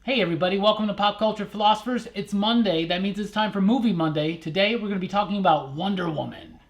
Hey everybody, welcome to Pop Culture Philosophers. It's Monday, that means it's time for Movie Monday. Today we're going to be talking about Wonder Woman.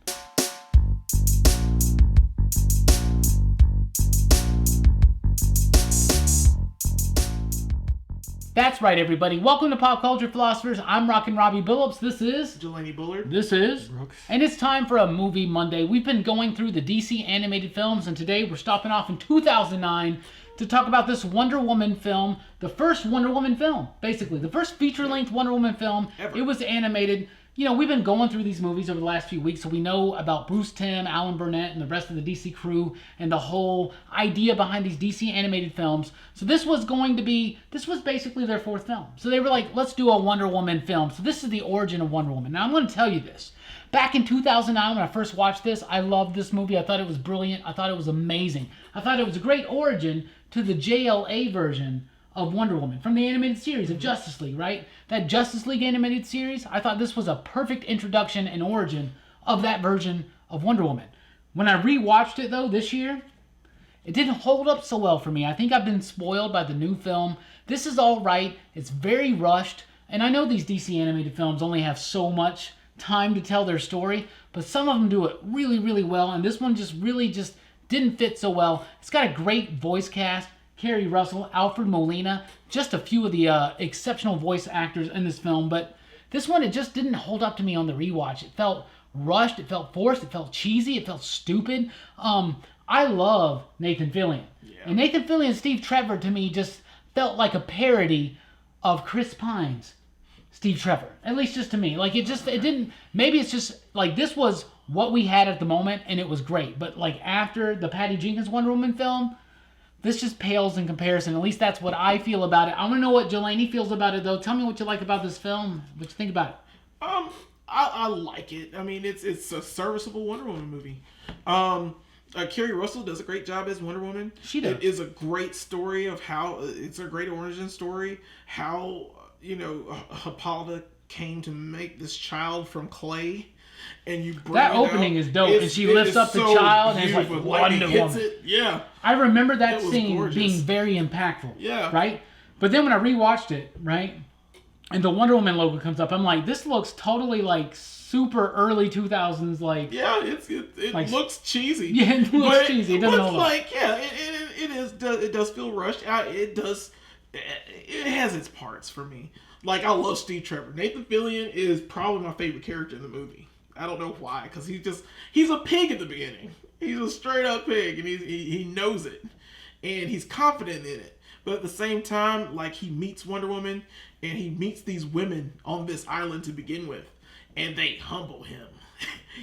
That's right everybody, welcome to Pop Culture Philosophers. I'm Rockin Robbie Billups, this is... Jelani, Bullard. This is... Brooks. And it's time for a Movie Monday. We've been going through the DC animated films, and today we're stopping off in 2009 to talk about this Wonder Woman film, the first Wonder Woman film, basically. The first feature-length Wonder Woman film. Ever. It was animated. You know, we've been going through these movies over the last few weeks, so we know about Bruce Timm, Alan Burnett, and the rest of the DC crew, and the whole idea behind these DC animated films. So this was basically their fourth film. So they were like, let's do a Wonder Woman film. So this is the origin of Wonder Woman. Now, I'm going to tell you this. Back in 2009, when I first watched this, I loved this movie. I thought it was brilliant. I thought it was amazing. I thought it was a great origin to the JLA version of Wonder Woman from the animated series of Justice League, right? That Justice League animated series, I thought this was a perfect introduction and origin of that version of Wonder Woman. When I rewatched it, though, this year, it didn't hold up so well for me. I think I've been spoiled by the new film. This is all right. It's very rushed. And I know these DC animated films only have so much time to tell their story, but some of them do it really, really well. And this one just didn't fit so well. It's got a great voice cast. Kerry Russell, Alfred Molina, just a few of the exceptional voice actors in this film. But this one, it just didn't hold up to me on the rewatch. It felt rushed, it felt forced, it felt cheesy, it felt stupid. I love Nathan Fillion. Yeah. And Nathan Fillion and Steve Trevor, to me, just felt like a parody of Chris Pine's Steve Trevor. At least just to me. Like, it didn't, maybe it's just, like, this was what we had at the moment, and it was great. But, like, after the Patty Jenkins Wonder Woman film, this just pales in comparison. At least that's what I feel about it. I want to know what Jelani feels about it, though. Tell me what you like about this film. What you think about it? I like it. I mean, it's a serviceable Wonder Woman movie. Kerry Russell does a great job as Wonder Woman. She does. It is a great story of how, it's a great origin story, how, Hippolyta came to make this child from clay. And you bring that it opening out. is dope, and she lifts up the child, and it's like Wonder Woman. Yeah, I remember that scene gorgeous. being very impactful. Yeah, right. But then when I rewatched it, right, and the Wonder Woman logo comes up, I'm like, this looks totally like super early 2000s, like. Yeah, it like, looks cheesy. Yeah, it looks cheesy. It doesn't hold up. It does feel rushed. It has its parts for me. Like, I love Steve Trevor. Nathan Fillion is probably my favorite character in the movie. I don't know why, because he's a pig at the beginning. He's a straight up pig, and he knows it, and he's confident in it. But at the same time, like, he meets Wonder Woman, and he meets these women on this island to begin with, and they humble him.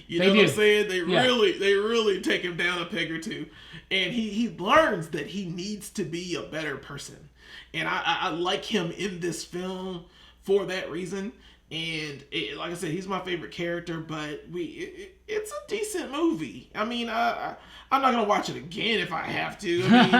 You know what I'm saying? They really take him down a peg or two, and he learns that he needs to be a better person, and I like him in this film for that reason. And like I said, he's my favorite character, but it's a decent movie. I mean, I'm not gonna watch it again if I have to. I mean,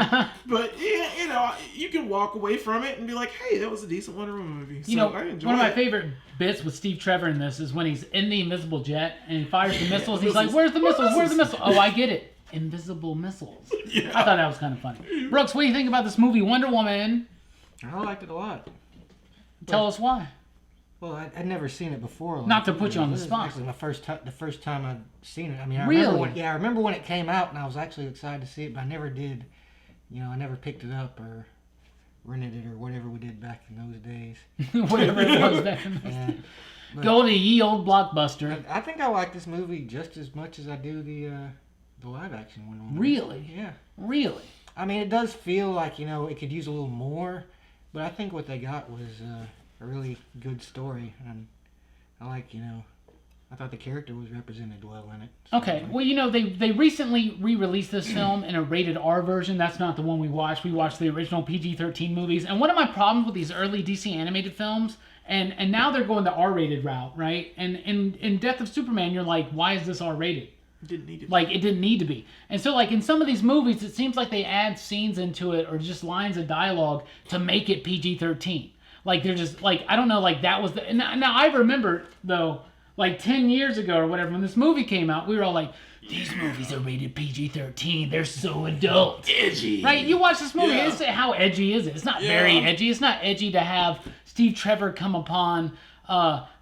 but yeah, you can walk away from it and be like, hey, that was a decent Wonder Woman movie. So I enjoy one of my favorite bits with Steve Trevor in this is when he's in the invisible jet and he fires the missiles. He's like, "Where's the missiles? Where's the missiles?" Oh, I get it. Invisible missiles. Yeah. I thought that was kind of funny. Brooks, what do you think about this movie, Wonder Woman? I liked it a lot. Tell us why. Well, I'd never seen it before. Like, not to put you on the spot. Actually, the first time I'd seen it. I mean, I remember when it came out, and I was actually excited to see it, but I never did. I never picked it up or rented it or whatever we did back in those days. Whatever it was back in those days. Go to ye old Blockbuster. I think I like this movie just as much as I do the live action one. Really? Yeah. Really? I mean, it does feel like it could use a little more, but I think what they got was a really good story, and I thought the character was represented well in it. So okay, well, they recently re-released this film in a rated R version. That's not the one we watched. We watched the original PG-13 movies, and one of my problems with these early DC animated films, and now they're going the R-rated route, right? And in Death of Superman, you're like, why is this R-rated? It didn't need to be. Like, it didn't need to be. And so, like, in some of these movies, it seems like they add scenes into it or just lines of dialogue to make it PG-13. Like, they're just, like, I don't know, like, that was the... Now, I remember, though, like, 10 years ago or whatever, when this movie came out, we were all like, these movies are rated PG-13. They're so adult. Edgy. Right? You watch this movie, Yeah. how edgy is it? It's not very edgy. It's not edgy to have Steve Trevor come upon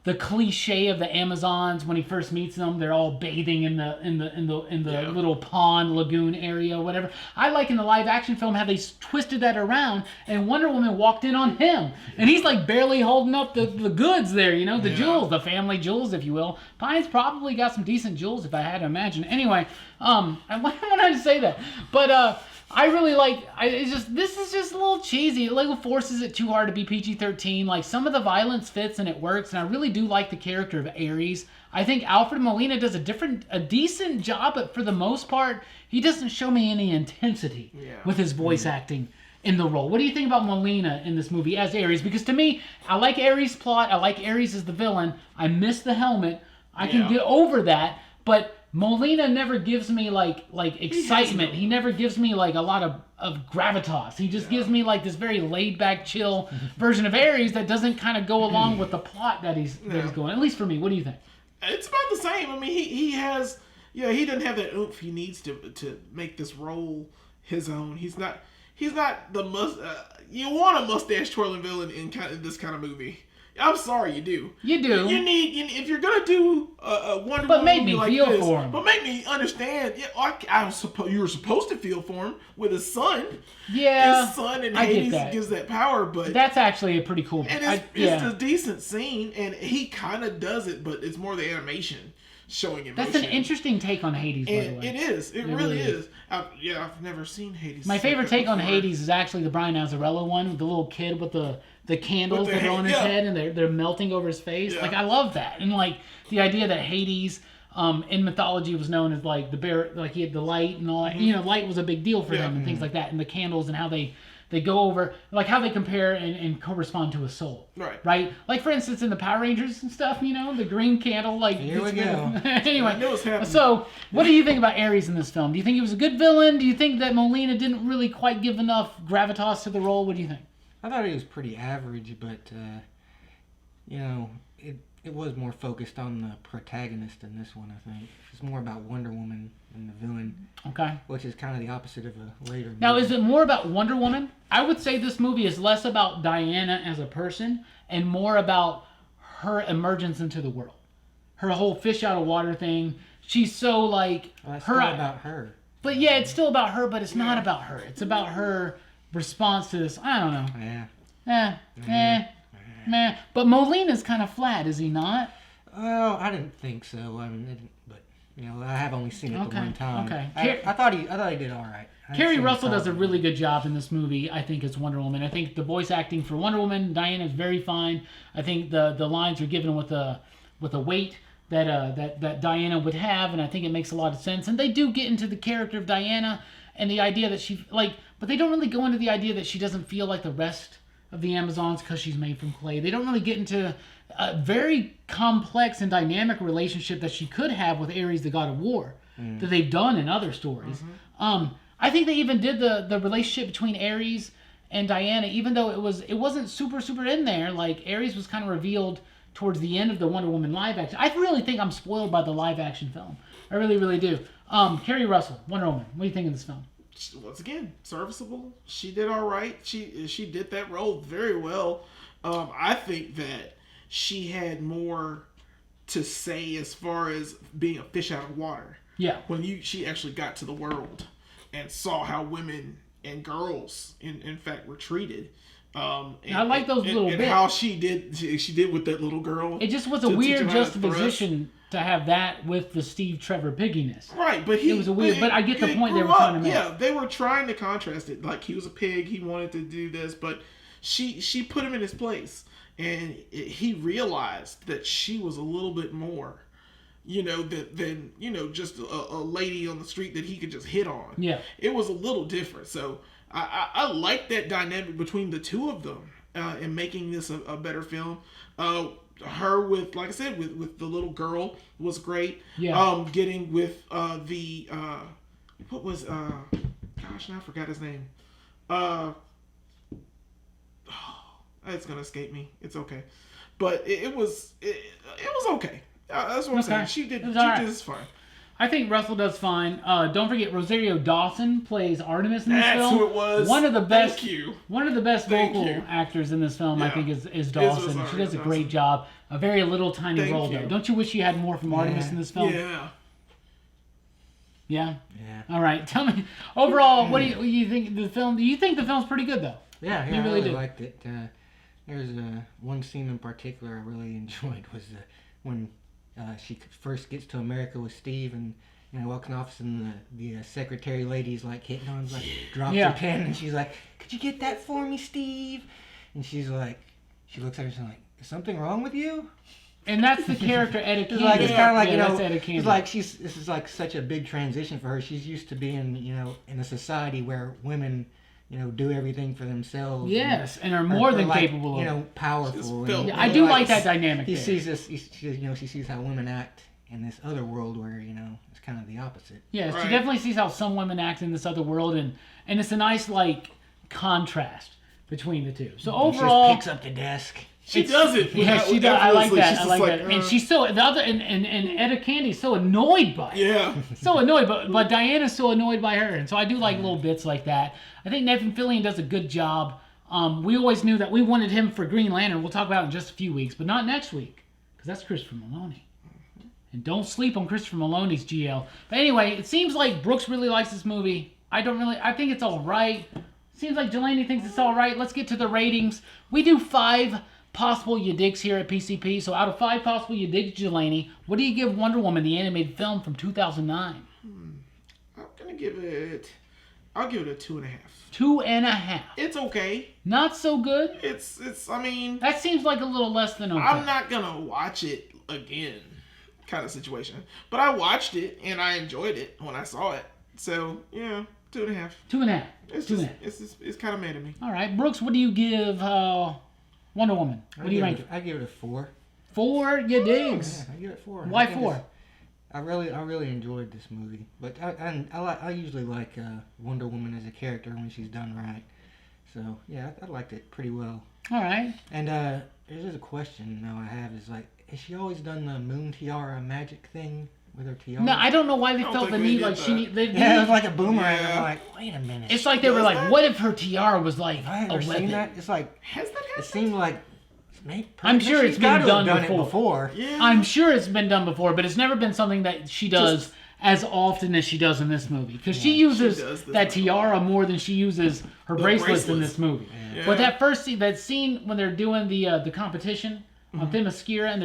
the cliche of the Amazons when he first meets them. They're all bathing in the little pond lagoon area, whatever. I like in the live action film how they twisted that around, and Wonder Woman walked in on him, and he's like barely holding up the goods there, the jewels, the family jewels, if you will. Pine's probably got some decent jewels, if I had to imagine. Anyway, I wanted to say that, but I really like. This is just a little cheesy. It like forces it too hard to be PG-13. Like some of the violence fits and it works, and I really do like the character of Ares. I think Alfred Molina does a decent job, but for the most part, he doesn't show me any intensity with his voice acting in the role. What do you think about Molina in this movie as Ares? Because to me, I like Ares' plot. I like Ares as the villain. I miss the helmet. I can get over that, but Molina never gives me like excitement. He never gives me like a lot of gravitas. He just gives me like this very laid back, chill version of Ares that doesn't kind of go along with the plot that he's going. At least for me. What do you think? It's about the same. I mean, he has he doesn't have that oomph he needs to make this role his own. He's not the you want a mustache twirling villain in this kind of movie. I'm sorry, you do. You do. You need if you're gonna do a Wonder Woman but make movie me like feel this, for him. But make me understand. Yeah, I suppose you were supposed to feel for him with his son. Yeah, his son and I get Hades that. gives that power, but that's actually a pretty cool. And it's a decent scene, and he kind of does it, but it's more the animation showing emotion. That's an interesting take on Hades, by the way. It is. It really is. I've never seen Hades. My favorite take on Hades is actually the Brian Azzarello one with the little kid with the candles that are on his head and they're melting over his face. Yeah. Like, I love that. And like the idea that Hades in mythology was known as like the bear, like he had the light and all that. Light was a big deal for him and things like that. And the candles and how they go over, like how they compare and correspond to a soul. Right? Like, for instance, in the Power Rangers and stuff, the green candle, like... Here we go. Anyway, so what do you think about Ares in this film? Do you think he was a good villain? Do you think that Molina didn't really quite give enough gravitas to the role? What do you think? I thought he was pretty average, but, it was more focused on the protagonist in this one, I think. It's more about Wonder Woman and the villain. Okay. Which is kind of the opposite of a later movie. Now, is it more about Wonder Woman? I would say this movie is less about Diana as a person and more about her emergence into the world. Her whole fish out of water thing. She's so like... Well, it's still about her. But yeah, it's still about her, but it's not about her. It's about her response to this. I don't know. Yeah. Meh. But Molina's kind of flat, is he not? Well, I didn't think so. I mean, but I have only seen it the one time. Okay. I thought he did all right. Kerry Russell does a really good job in this movie, I think, as Wonder Woman. I think the voice acting for Wonder Woman, Diana, is very fine. I think the lines are given with a weight that Diana would have, and I think it makes a lot of sense. And they do get into the character of Diana and the idea that she but they don't really go into the idea that she doesn't feel like the rest of the Amazons because she's made from clay. They don't really get into a very complex and dynamic relationship that she could have with Ares, the god of war, that they've done in other stories. I think they even did the relationship between Ares and Diana, even though it wasn't super in there. Like, Ares was kind of revealed towards the end of the Wonder Woman live action. I really think I'm spoiled by the live action film. I really do. Kerry Russell, Wonder Woman. What do you think of this film? Once again, serviceable. She did all right. She did that role very well. I think that she had more to say as far as being a fish out of water. Yeah. When she actually got to the world and saw how women and girls in fact were treated. I like those little bits. And how she did with that little girl. It just was a weird juxtaposition to have that with the Steve Trevor pigginess. Right, but it was a weird. But I get the point they were trying to make. Yeah, they were trying to contrast it. Like, he was a pig, he wanted to do this, but she put him in his place, and he realized that she was a little bit more, than just a lady on the street that he could just hit on. Yeah, it was a little different. So I like that dynamic between the two of them in making this a better film. Her with, like I said, with the little girl was great. Yeah. Getting with the what was gosh, now I forgot his name. It's gonna escape me. It's okay, but it was okay. That's what I'm saying. She did this fine. I think Russell does fine. Don't forget Rosario Dawson plays Artemis in this That's film. who it was. One of the best. Thank you. One of the best Thank vocal you. actors in this film, I Yeah. think, is Is Dawson. She Rosario does a great Dawson. job. A very little tiny Thank role you. though. Don't you wish you had more from Artemis in this film? Yeah. Yeah. Yeah. All right. Tell me overall, what do you think of the film? Do you think the film's pretty good though? Yeah, You I really really do. liked it. There's one scene in particular I really enjoyed was when she first gets to America with Steve and walks in the office and the secretary lady's like hitting on him, like drops Yeah. her pen and she's like, "Could you get that for me, Steve?" And she's like, she looks at her and she's like, "Is something wrong with you?" And that's the character Etta It's Candy. like it's kind of like that's Etta Candy. it's like this is like such a big transition for her. She's used to being in a society where women do everything for themselves. Yes, and are more than like, capable of. powerful. She's Yeah, I do like that dynamic. He there. sees this. She sees how women act in this other world where it's kind of the opposite. Yes, Right. she definitely sees how some women act in this other world, and it's a nice contrast between the two. So She overall, just picks up the desk. She does it. yeah, she does. I like effortlessly. that. She's I just like that. And she's so the other and Etta Candy's so annoyed by it. Yeah. So annoyed, but Diana's so annoyed by her, and so I do like little bits like that. I think Nathan Fillion does a good job. We always knew that we wanted him for Green Lantern. We'll talk about it in just a few weeks, but not next week, because that's Christopher Maloney. And don't sleep on Christopher Maloney's GL. But anyway, it seems like Brooks really likes this movie. I think it's all right. Seems like Jelani thinks it's all right. Let's get to the ratings. We do 5 possible you digs here at PCP. So out of 5 possible you digs, Jelani, what do you give Wonder Woman, the animated film from 2009? I'll give it a 2.5. 2.5. It's okay. Not so good. I mean, That seems like a little less than okay. I'm not gonna watch it again, kind of situation. But I watched it and I enjoyed it when I saw it. So yeah, 2.5. 2.5. It's 2.5. it's kind of mad at me. All right, Brooks, what do you give Wonder Woman? What do you rank it? I give it a 4. 4 you digs. Yeah, I give it 4. Why I think 4? I really enjoyed this movie, but I usually like Wonder Woman as a character when she's done right. So yeah, I liked it pretty well. All right. And there's just a question now I have is like, has she always done the moon tiara magic thing with her tiara? No, I don't know why they don't felt the think they need did like she that. need. Yeah, it was like a boomerang. Yeah. I'm like, wait a minute. It's like they were Does like, that? what if her tiara was like have I a ever weapon? seen that? It's like Has that it happened? seemed like I'm sure she's it's gotta been have done it before. before. Yeah. I'm sure it's been done before, but it's never been something that she does as often as she does in this movie. Because she uses She does this that much. tiara more than she uses her bracelets in bracelets. this movie. Yeah. But that scene when they're doing the competition on Themyscira and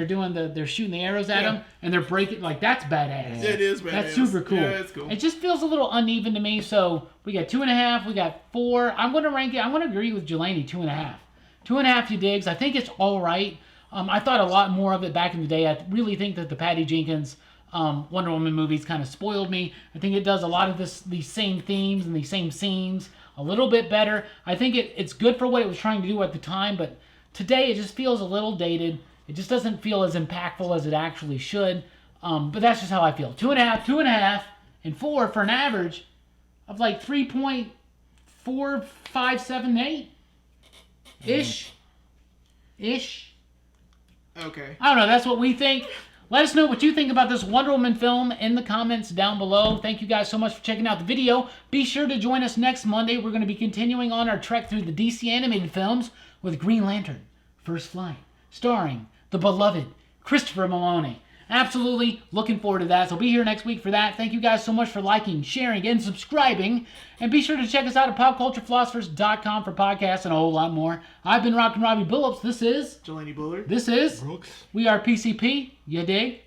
they're shooting the arrows at Yeah. them and they're breaking, like, that's badass. It is badass. That's super cool. Yeah, it's cool. It just feels a little uneven to me. So we got 2.5, we got 4. I'm going to rank it. I'm going to agree with Jelani, 2.5. 2.5 you digs. I think it's all right. I thought a lot more of it back in the day. I really think that the Patty Jenkins Wonder Woman movies kind of spoiled me. I think it does a lot of these same themes and these same scenes a little bit better. I think it's good for what it was trying to do at the time, but today it just feels a little dated. It just doesn't feel as impactful as it actually should. But that's just how I feel. 2.5, and 4 for an average of like 3.4578 ish. Okay. I don't know. That's what we think. Let us know what you think about this Wonder Woman film in the comments down below. Thank you guys so much for checking out the video. Be sure to join us next Monday. We're going to be continuing on our trek through the DC animated films with Green Lantern, First Flight, starring the beloved Christopher Maloney. Absolutely looking forward to that. So be here next week for that. Thank you guys so much for liking, sharing, and subscribing. And be sure to check us out at popculturephilosophers.com for podcasts and a whole lot more. I've been Rockin Robbie Billups. This is Jelani Bullard. This is Brooks. We are PCP. You dig?